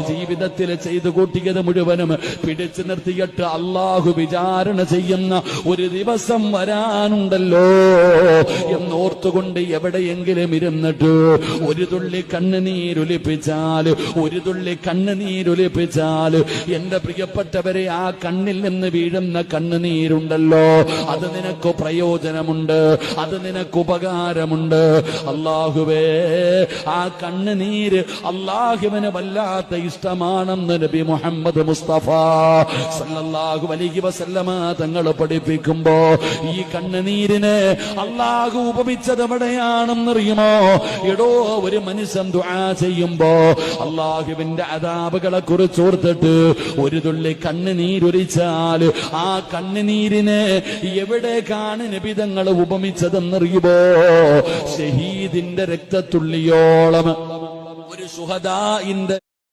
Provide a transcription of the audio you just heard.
ജീവിതത്തിൽ ചെയ്തു കൂട്ടിയത് മുഴുവനും പിടിച്ചു നിർത്തിയിട്ട് അള്ളാഹു വിചാരണ ചെയ്യുന്ന ഒരു ദിവസം വരാനുണ്ടല്ലോ എന്നോർത്തുകൊണ്ട് എവിടെയെങ്കിലും ഇരുന്നിട്ട് ഒരു തുള്ളി കണ്ണുനീരൊലിപ്പിച്ചാൽ എന്റെ പ്രിയപ്പെട്ടവരെ ആ കണ്ണിൽ നിന്ന് വീഴുന്ന കണ്ണുനീരുണ്ടല്ലോ അത് നിനക്ക് പ്രയോജനമുണ്ട്, അത് നിനക്ക് ഉപകാരമുണ്ട്. അള്ളാഹുവേ ആ കണ്ണുനീര് അള്ളാഹുവിന് വല്ലാത്ത ഇഷ്ടമാണെന്ന് നബി മുഹമ്മദ് മുസ്തഫ സല്ലല്ലാഹു അലൈഹി വസല്ലമ തങ്ങൾ പഠിപ്പിക്കുമ്പോ ഈ കണ്ണുനീരിനെ അള്ളാഹു ഉപമിച്ചത് എവിടെയാണെന്നറിയുമോ? എടോ, ഒരു മനുഷ്യൻ ദുആ ചെയ്യുമ്പോ അള്ളാഹുവിന്റെ അദാബുകളെ കുറിച്ച് ഓർത്തിട്ട് ഒരു തുള്ളി കണ്ണുനീരൊലിച്ചാൽ ആ കണ്ണുനീരിനെ എവിടേക്കാണ് നബി തങ്ങൾ ഉപമിച്ചതെന്നറിയുമോ? ഷഹീദിന്റെ രക്തത്തുള്ളിയോളം, ഒരു ശുഹദാഇന്റെ